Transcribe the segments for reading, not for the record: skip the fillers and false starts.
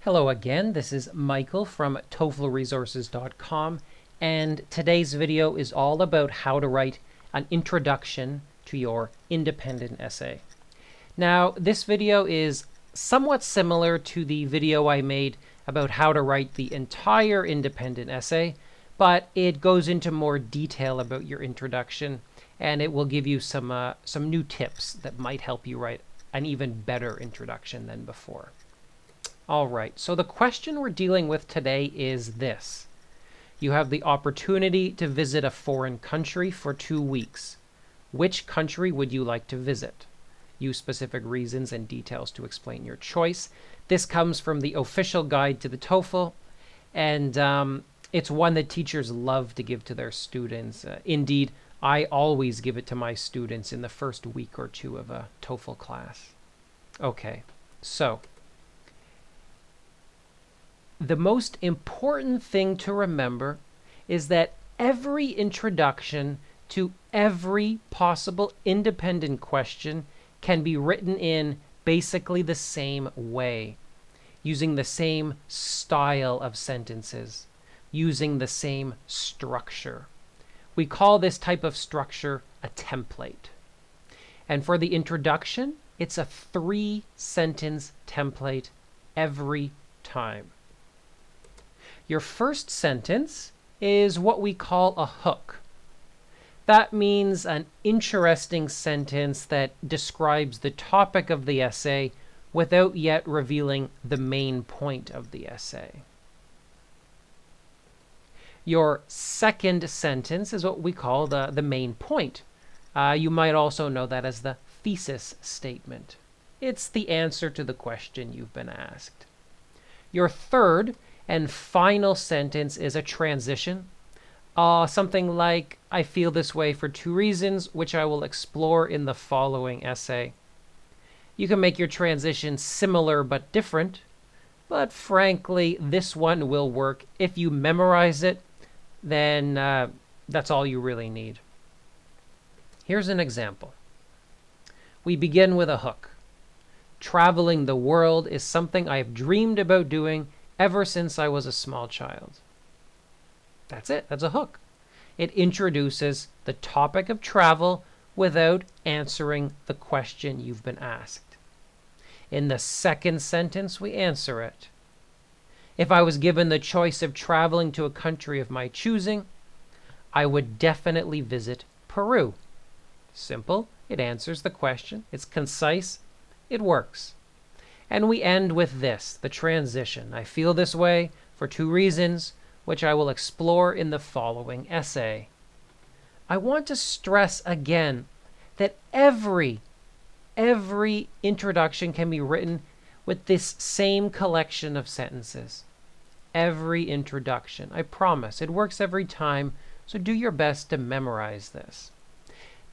Hello again, this is Michael from TOEFLresources.com, and today's video is all about how to write an introduction to your independent essay. Now, this video is somewhat similar to the video I made about how to write the entire independent essay, but it goes into more detail about your introduction, and it will give you some new tips that might help you write an even better introduction than before. All right, so the question we're dealing with today is this. You have the opportunity to visit a foreign country for 2 weeks. Which country would you like to visit? Use specific reasons and details to explain your choice. This comes from the official guide to the TOEFL, and it's one that teachers love to give to their students. Indeed, I always give it to my students in the first week or two of a TOEFL class. Okay, so the most important thing to remember is that every introduction to every possible independent question can be written in basically the same way, using the same style of sentences, using the same structure. We call this type of structure a template. And for the introduction, it's a 3-sentence template every time. Your first sentence is what we call a hook. That means an interesting sentence that describes the topic of the essay without yet revealing the main point of the essay. Your second sentence is what we call the main point. You might also know that as the thesis statement. It's the answer to the question you've been asked. Your third and final sentence is a transition. Something like, I feel this way for 2 reasons, which I will explore in the following essay. You can make your transition similar but different, but frankly, this one will work. If you memorize it, then that's all you really need. Here's an example. We begin with a hook. Traveling the world is something I have dreamed about doing ever since I was a small child. That's it. That's a hook. It introduces the topic of travel without answering the question you've been asked. In the second sentence, we answer it. If I was given the choice of traveling to a country of my choosing, I would definitely visit Peru. Simple. It answers the question. It's concise. It works. And we end with this, the transition. I feel this way for 2 reasons, which I will explore in the following essay. I want to stress again that every introduction can be written with this same collection of sentences. Every introduction. I promise. It works every time, so do your best to memorize this.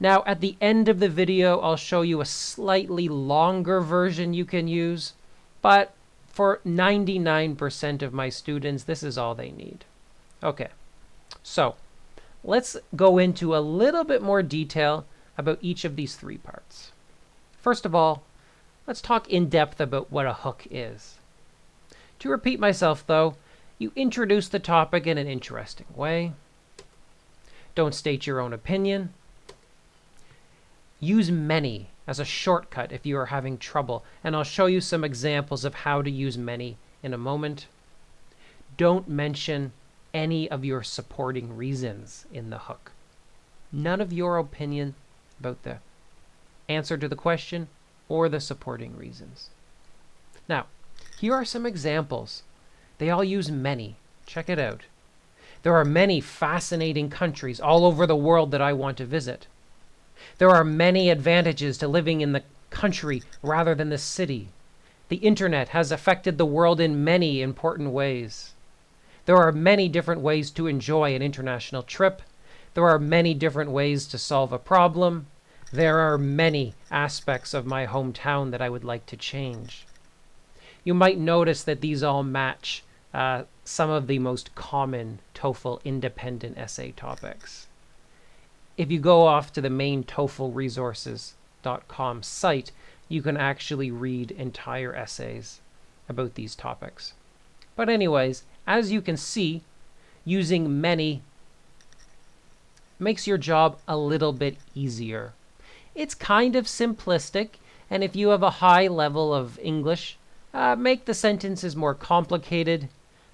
Now, at the end of the video, I'll show you a slightly longer version you can use, but for 99% of my students, this is all they need. Okay, so let's go into a little bit more detail about each of these 3 parts. First of all, let's talk in depth about what a hook is. To repeat myself, though, you introduce the topic in an interesting way. Don't state your own opinion. Use many as a shortcut if you are having trouble, and I'll show you some examples of how to use many in a moment. Don't mention any of your supporting reasons in the hook. None of your opinion about the answer to the question or the supporting reasons. Now, here are some examples. They all use many. Check it out. There are many fascinating countries all over the world that I want to visit. There are many advantages to living in the country rather than the city. The internet has affected the world in many important ways. There are many different ways to enjoy an international trip. There are many different ways to solve a problem. There are many aspects of my hometown that I would like to change. You might notice that these all match some of the most common TOEFL independent essay topics. If you go off to the main TOEFLresources.com site, you can actually read entire essays about these topics. But anyways, as you can see, using many makes your job a little bit easier. It's kind of simplistic, and if you have a high level of English, make the sentences more complicated.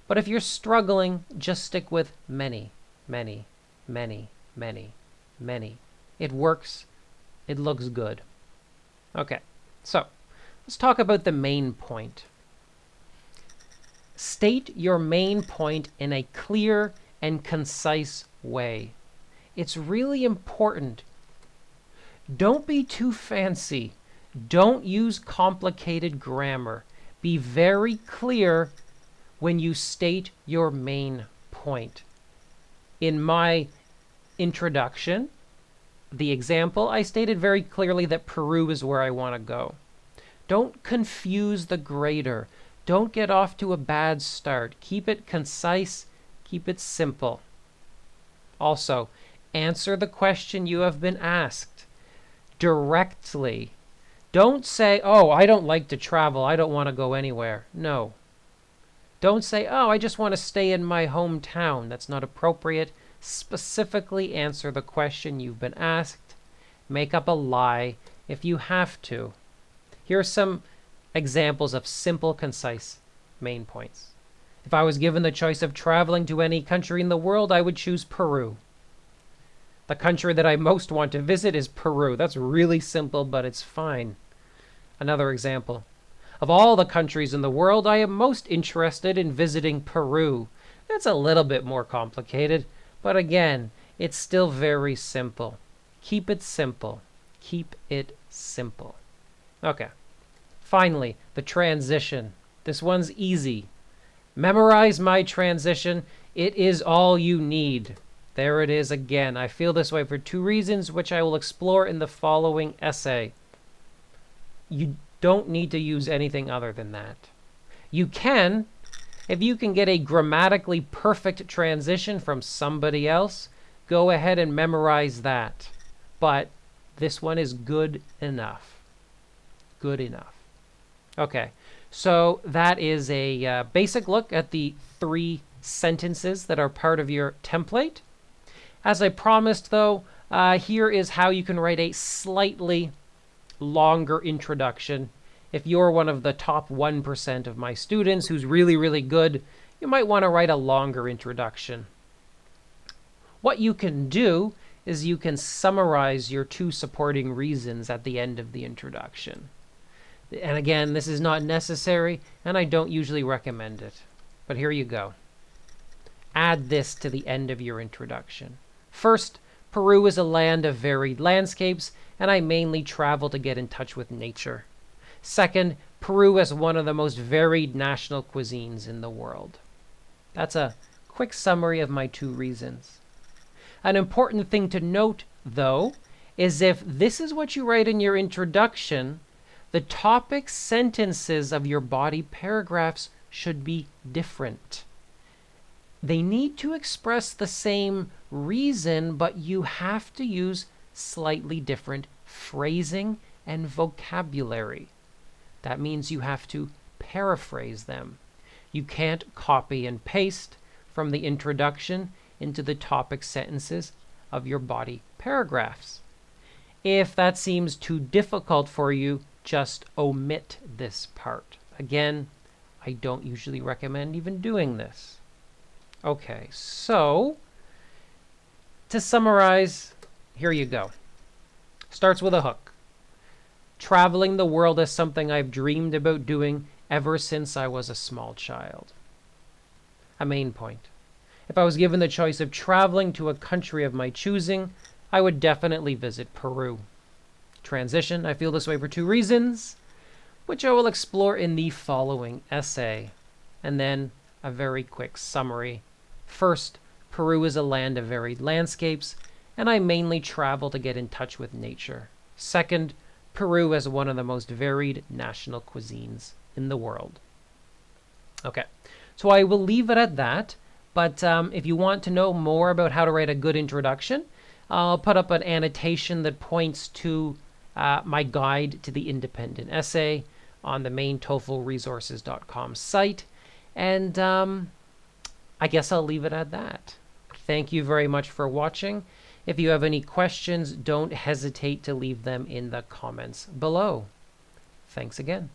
But if you're struggling, just stick with many, many, many, many, many. It works. It looks good. Okay, so let's talk about the main point. State your main point in a clear and concise way. It's really important. Don't be too fancy. Don't use complicated grammar. Be very clear when you state your main point. In my introduction, the example, I stated very clearly that Peru is where I want to go. Don't confuse the grader. Don't get off to a bad start. Keep it concise. Keep it simple. Also, answer the question you have been asked directly. Don't say, oh, I don't like to travel. I don't want to go anywhere. No. Don't say, oh, I just want to stay in my hometown. That's not appropriate. Specifically answer the question you've been asked. Make up a lie if you have to. Here are some examples of simple, concise main points. If I was given the choice of traveling to any country in the world, I would choose Peru. The country that I most want to visit is Peru. That's really simple, but it's fine. Another example. Of all the countries in the world, I am most interested in visiting Peru. That's a little bit more complicated, but again, it's still very simple. Keep it simple. Keep it simple. Okay. Finally, the transition. This one's easy. Memorize my transition. It is all you need. There it is again. I feel this way for two reasons, which I will explore in the following essay. You don't need to use anything other than that. You can, if you can get a grammatically perfect transition from somebody else, go ahead and memorize that. But this one is good enough. Good enough. Okay, so that is a basic look at the 3 sentences that are part of your template. As I promised, though, here is how you can write a slightly longer introduction. If you're one of the top 1% of my students who's really, really good, you might want to write a longer introduction. What you can do is you can summarize your 2 supporting reasons at the end of the introduction. And again, this is not necessary, and I don't usually recommend it. But here you go. Add this to the end of your introduction. First, Peru is a land of varied landscapes, and I mainly travel to get in touch with nature. Second, Peru has one of the most varied national cuisines in the world. That's a quick summary of my 2 reasons. An important thing to note, though, is if this is what you write in your introduction, the topic sentences of your body paragraphs should be different. They need to express the same reason, but you have to use slightly different phrasing and vocabulary. That means you have to paraphrase them. You can't copy and paste from the introduction into the topic sentences of your body paragraphs. If that seems too difficult for you, just omit this part. Again, I don't usually recommend even doing this. Okay, so to summarize, here you go. Starts with a hook. Traveling the world is something I've dreamed about doing ever since I was a small child. A main point. If I was given the choice of traveling to a country of my choosing, I would definitely visit Peru. Transition, I feel this way for 2 reasons, which I will explore in the following essay. And then a very quick summary. First, Peru is a land of varied landscapes, and I mainly travel to get in touch with nature. Second, Peru has one of the most varied national cuisines in the world. Okay, so I will leave it at that, but if you want to know more about how to write a good introduction, I'll put up an annotation that points to my guide to the independent essay on the main TOEFLresources.com site. And I guess I'll leave it at that. Thank you very much for watching. If you have any questions, don't hesitate to leave them in the comments below. Thanks again.